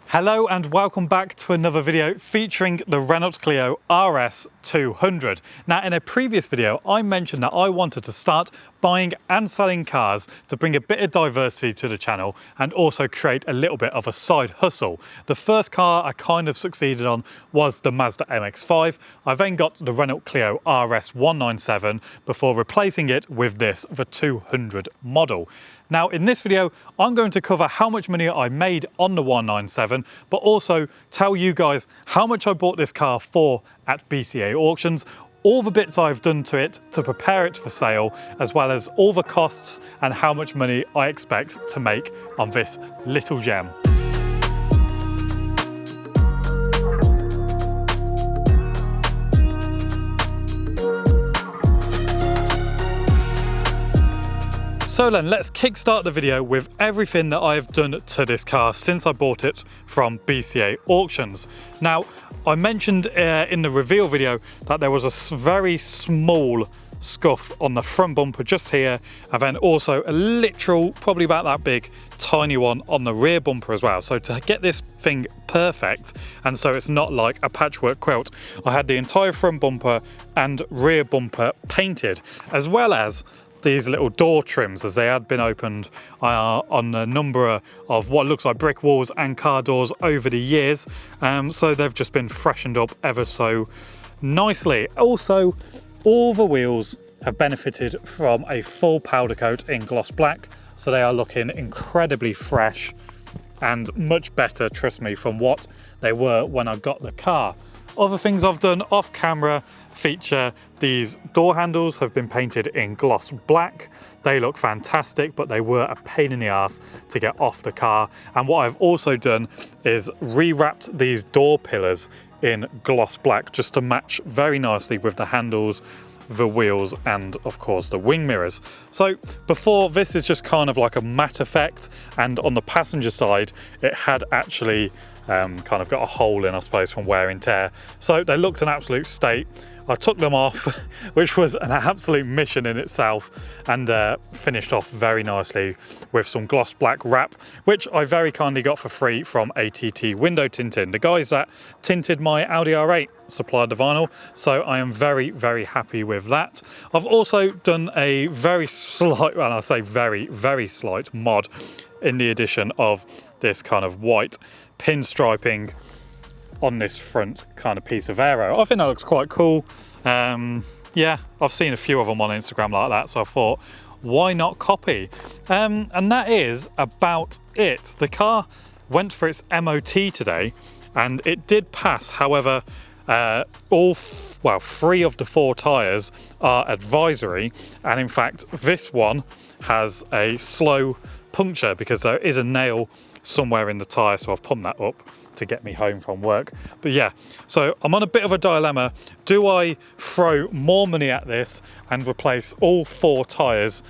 Hello and welcome back to another video featuring the Renault Clio RS200. Now, in a previous video, I mentioned that I wanted to start buying and selling cars to bring a bit of diversity to the channel and also create a little bit of a side hustle. The first car I kind of succeeded on was the Mazda MX-5. I then got the Renault Clio RS197 before replacing it with this, the 200 model. Now, in this video, I'm going to cover how much money I made on the 197, but also tell you guys how much I bought this car for at BCA auctions, all the bits I've done to it to prepare it for sale, as well as all the costs and how much money I expect to make on this little gem. So then, let's kickstart the video with everything that I've done to this car since I bought it from BCA auctions. Now, I mentioned in the reveal video that there was a very small scuff on the front bumper just here, and then also a literal, probably about that big, tiny one on the rear bumper as well. So to get this thing perfect, and so it's not like a patchwork quilt, I had the entire front bumper and rear bumper painted, as well as these little door trims as they had been opened on a number of what looks like brick walls and car doors over the years. So they've just been freshened up ever so nicely. Also, all the wheels have benefited from a full powder coat in gloss black, so they are looking incredibly fresh and much better, trust me, from what they were when I got the car. Other things I've done off camera feature these door handles have been painted in gloss black. They look fantastic, but they were a pain in the ass to get off the car. And what I've also done is rewrapped these door pillars in gloss black just to match very nicely with the handles, the wheels, and of course the wing mirrors. So before, this is just kind of like a matte effect, and on the passenger side it had actually kind of got a hole in, I suppose, from wear and tear. So they looked an absolute state. I took them off, which was an absolute mission in itself, and finished off very nicely with some gloss black wrap, which I very kindly got for free from ATT Window Tinting. The guys that tinted my Audi R8 supplied the vinyl, so I am very, very happy with that. I've also done a very slight, and I say very, very slight mod in the addition of this kind of white pinstriping on this front kind of piece of aero. I think that looks quite cool. Yeah, I've seen a few of them on Instagram like that, so I thought, why not copy? And that is about it. The car went for its MOT today, and it did pass. However, three of the four tyres are advisory, and in fact this one has a slow puncture because there is a nail somewhere in the tyre, so I've pumped that up to get me home from work. But yeah, so I'm on a bit of a dilemma. Do I throw more money at this and replace all four tyres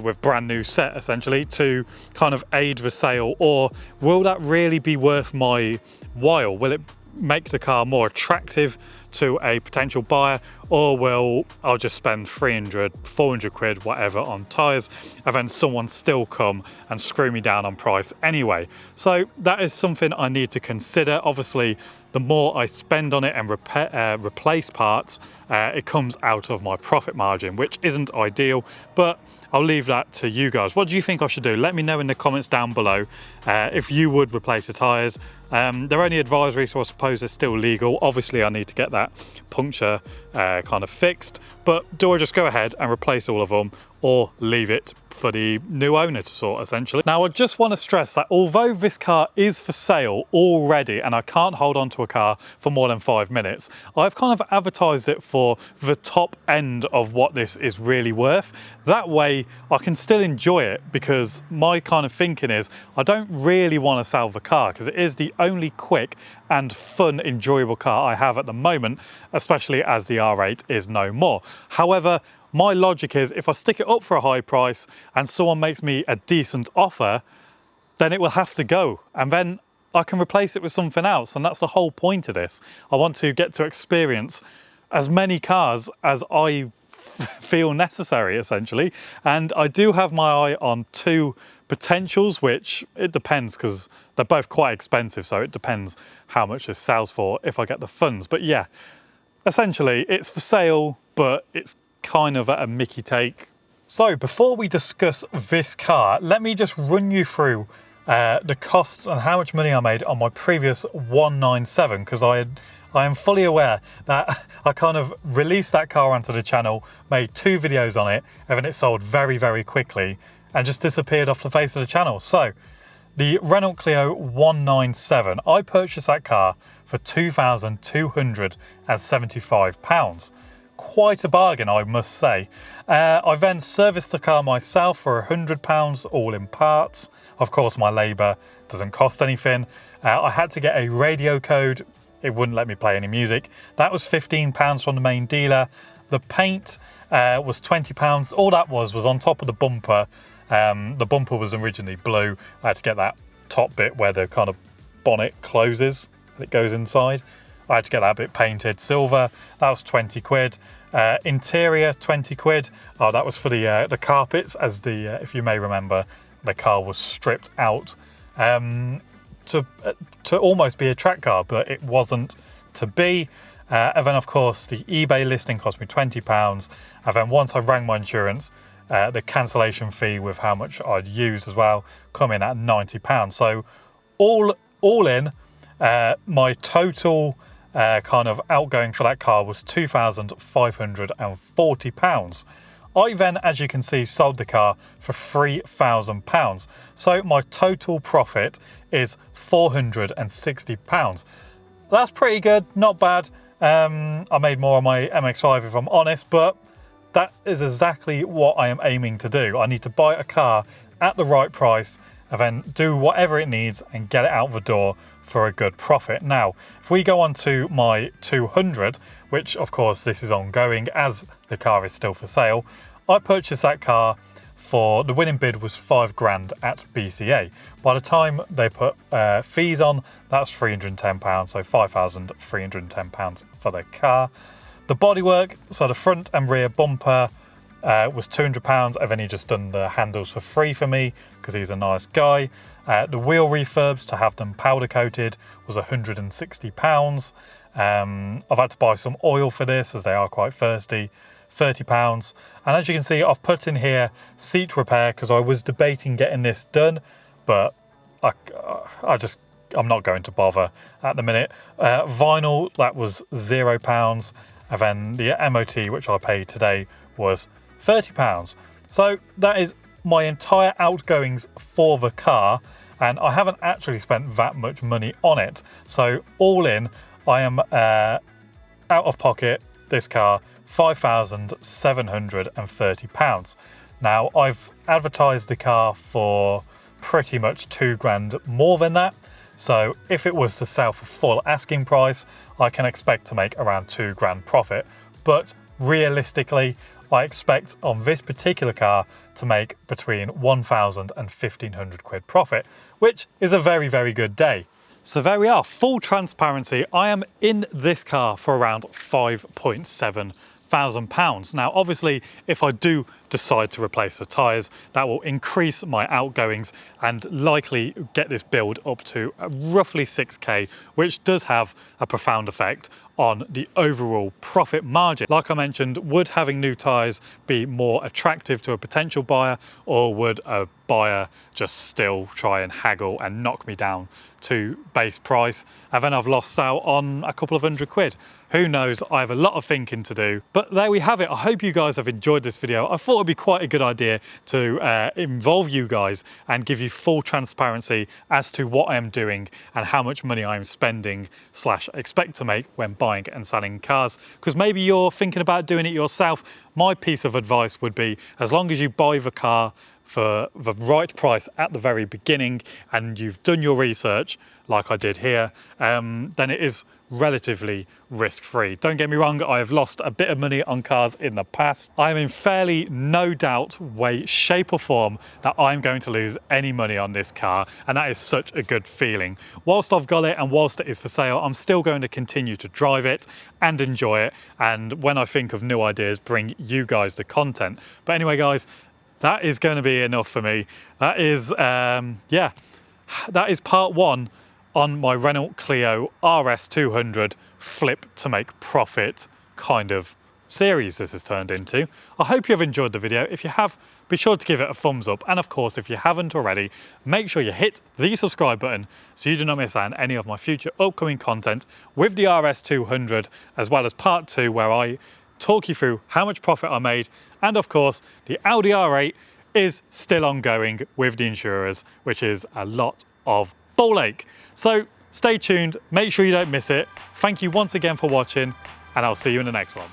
with brand new set essentially to kind of aid the sale, or will that really be worth my while? Will it make the car more attractive to a potential buyer, or will I'll just spend 300, 400 quid, whatever, on tyres, and then someone still come and screw me down on price anyway? So that is something I need to consider. Obviously, the more I spend on it and replace parts, it comes out of my profit margin, which isn't ideal, but I'll leave that to you guys. What do you think I should do? Let me know in the comments down below if you would replace the tyres. They're only advisory, so I suppose they're still legal. Obviously, I need to get that puncture kind of fixed, but do I just go ahead and replace all of them, or leave it for the new owner to sort, essentially? Now, I just want to stress that although this car is for sale already and I can't hold on to a car for more than 5 minutes, I've kind of advertised it for the top end of what this is really worth. That way I can still enjoy it, because my kind of thinking is I don't really want to sell the car because it is the only quick and fun, enjoyable car I have at the moment, especially as the R8 is no more. However, my logic is if I stick it up for a high price and someone makes me a decent offer, then it will have to go, and then I can replace it with something else. And that's the whole point of this. I want to get to experience as many cars as I feel necessary, essentially. And I do have my eye on two potentials, which it depends because they're both quite expensive, so it depends how much this sells for if I get the funds. But yeah, essentially it's for sale, but it's kind of at a Mickey take. So before we discuss this car, let me just run you through the costs and how much money I made on my previous 197, because I am fully aware that I kind of released that car onto the channel, made 2 videos on it, and then it sold very, very quickly and just disappeared off the face of the channel. So the Renault Clio 197, I purchased that car for £2,275. Quite a bargain, I must say. I then serviced the car myself for £100, all in parts. Of course, my labour doesn't cost anything. I had to get a radio code. It wouldn't let me play any music. That was £15 from the main dealer. The paint was £20. All that was on top of the bumper. The bumper was originally blue. I had to get that top bit where the kind of bonnet closes and it goes inside. I had to get that bit painted silver. That was 20 quid. Interior, 20 quid. Oh, that was for the carpets, as if you may remember, the car was stripped out to almost be a track car, but it wasn't to be. And then of course the eBay listing cost me £20. And then once I rang my insurance, the cancellation fee with how much I'd used as well come in at £90. So all in, my total kind of outgoing for that car was £2,540. I then, as you can see, sold the car for £3,000. So my total profit is £460. That's pretty good, not bad. I made more on my MX-5 if I'm honest, but that is exactly what I am aiming to do. I need to buy a car at the right price and then do whatever it needs and get it out the door for a good profit. Now, if we go on to my 200, which of course this is ongoing as the car is still for sale, I purchased that car for, the winning bid was £5,000 at BCA. By the time they put fees on, that's £310, so £5,310 for the car. The bodywork, so the front and rear bumper was £200, and then he just done the handles for free for me because he's a nice guy. The wheel refurbs to have them powder coated was £160. I've had to buy some oil for this as they are quite thirsty, £30. And as you can see, I've put in here seat repair because I was debating getting this done, but I'm not going to bother at the minute. Vinyl, that was £0. And then the MOT, which I paid today, was £30. So that is my entire outgoings for the car, and I haven't actually spent that much money on it. So all in, I am out of pocket this car £5,730. Now I've advertised the car for pretty much £2,000 more than that. So if it was to sell for full asking price, I can expect to make around £2,000 profit. But realistically, I expect on this particular car to make between 1,000 and 1,500 quid profit, which is a very, very good day. So there we are, full transparency. I am in this car for around £5,700. Now, obviously, if I do decide to replace the tyres, that will increase my outgoings and likely get this build up to roughly 6k, which does have a profound effect on the overall profit margin. Like I mentioned, would having new tyres be more attractive to a potential buyer, or would a buyer just still try and haggle and knock me down to base price, and then I've lost out on a couple of £100? Who knows? I have a lot of thinking to do, but there we have it. I hope you guys have enjoyed this video. I thought it'd be quite a good idea to involve you guys and give you full transparency as to what I am doing and how much money I am spending / expect to make when buying and selling cars, because maybe you're thinking about doing it yourself. My piece of advice would be, as long as you buy the car for the right price at the very beginning and you've done your research like I did here, then it is relatively risk-free. Don't get me wrong, I have lost a bit of money on cars in the past. I am in fairly no doubt, way, shape or form that I'm going to lose any money on this car, and that is such a good feeling. Whilst I've got it and whilst it is for sale, I'm still going to continue to drive it and enjoy it, and when I think of new ideas, bring you guys the content. But anyway guys, that is going to be enough for me. That is, yeah, that is part one on my Renault Clio RS200 flip to make profit kind of series this has turned into. I hope you have enjoyed the video. If you have, be sure to give it a thumbs up, and of course if you haven't already, make sure you hit the subscribe button so you do not miss out on any of my future upcoming content with the RS200, as well as part two where I talk you through how much profit I made, and of course the Audi R8 is still ongoing with the insurers, which is a lot of ball ache. So stay tuned, make sure you don't miss it. Thank you once again for watching, and I'll see you in the next one.